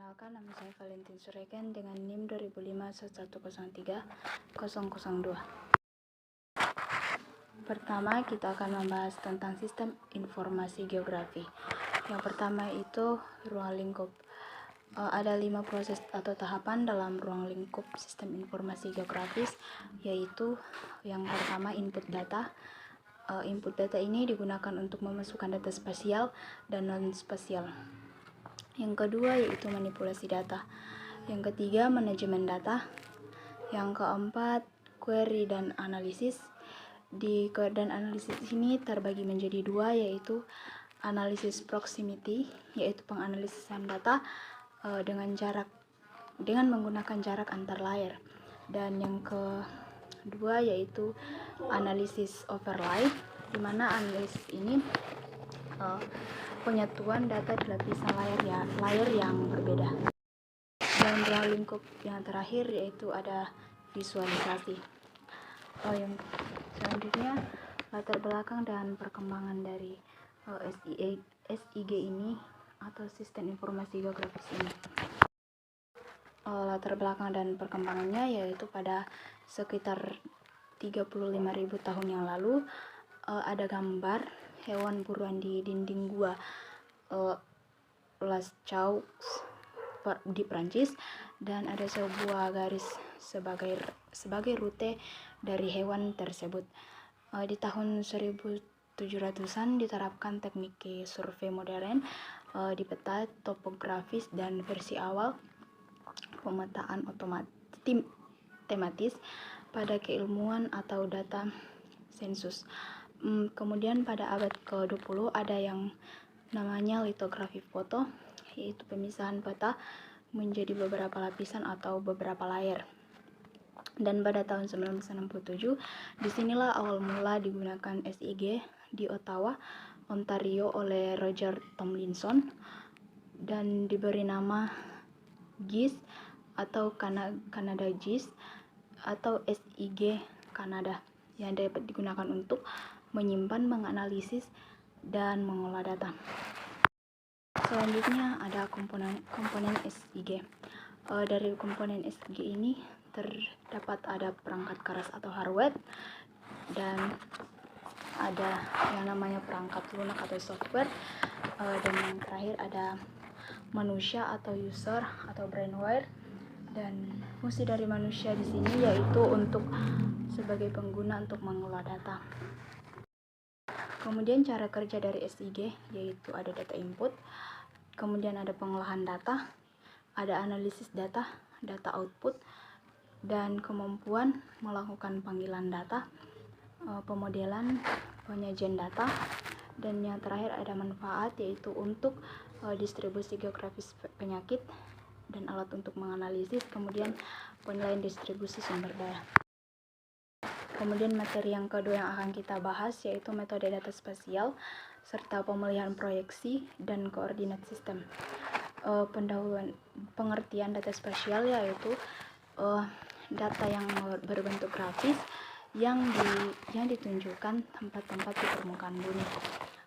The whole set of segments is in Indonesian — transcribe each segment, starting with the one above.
Perkenalkan, nama saya Valentin Sureken dengan NIM 2005-1103-002. Pertama, kita akan membahas tentang sistem informasi geografi. Yang pertama itu ruang lingkup. Ada 5 proses atau tahapan dalam ruang lingkup sistem informasi geografis, yaitu yang pertama input data. Input data ini digunakan untuk memasukkan data spasial dan non-spasial. Yang kedua yaitu manipulasi data. Yang ketiga manajemen data. Yang keempat query dan analisis. Di query dan analisis ini terbagi menjadi dua, yaitu analisis proximity, yaitu penganalisan data dengan menggunakan jarak antar layer. Dan yang kedua yaitu analisis overlay, di mana analisis ini penyatuan data di lapisan layer yang berbeda. Dan ruang lingkup yang terakhir yaitu ada visualisasi. Yang selanjutnya latar belakang dan perkembangan dari SIG ini atau sistem informasi geografis ini. Latar belakang dan perkembangannya yaitu pada sekitar 35.000 tahun yang lalu ada gambar hewan buruan di dinding gua Lascaux di Prancis, dan ada sebuah garis sebagai rute dari hewan tersebut. Di tahun 1700-an diterapkan teknik survei modern di peta topografis dan versi awal pemetaan tematis pada keilmuan atau data sensus. Kemudian pada abad ke-20 ada yang namanya litografi foto, yaitu pemisahan peta menjadi beberapa lapisan atau beberapa layer. Dan pada tahun 1967 disinilah awal mula digunakan SIG di Ottawa, Ontario oleh Roger Tomlinson dan diberi nama GIS atau Canada GIS atau SIG Kanada, yang dapat digunakan untuk menyimpan, menganalisis, dan mengolah data. Selanjutnya ada komponen SIG. Dari komponen SIG ini terdapat ada perangkat keras atau hardware, dan ada yang namanya perangkat lunak atau software, dan yang terakhir ada manusia atau user atau brainware. Dan fungsi dari manusia di sini yaitu untuk sebagai pengguna untuk mengolah data. Kemudian cara kerja dari SIG yaitu ada data input, kemudian ada pengolahan data, ada analisis data, data output, dan kemampuan melakukan panggilan data, pemodelan, penyajian data, dan yang terakhir ada manfaat yaitu untuk distribusi geografis penyakit dan alat untuk menganalisis, kemudian penilaian distribusi sumber daya. Kemudian materi yang kedua yang akan kita bahas yaitu metode data spasial serta pemilihan proyeksi dan koordinat sistem. Pendahuluan pengertian data spasial yaitu data yang berbentuk grafis yang ditunjukkan tempat-tempat di permukaan bumi.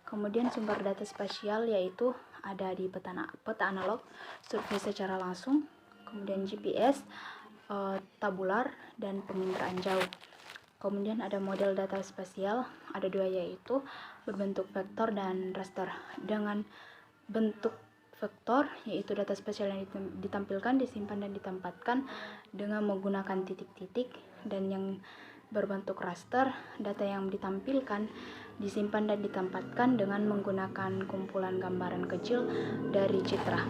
Kemudian sumber data spasial yaitu ada di peta analog, survei secara langsung, kemudian GPS, tabular, dan penginderaan jauh. Kemudian ada model data spasial, ada dua yaitu berbentuk vektor dan raster. Dengan bentuk vektor yaitu data spasial yang ditampilkan, disimpan, dan ditempatkan dengan menggunakan titik-titik, dan yang berbentuk raster, data yang ditampilkan, disimpan, dan ditempatkan dengan menggunakan kumpulan gambaran kecil dari citra.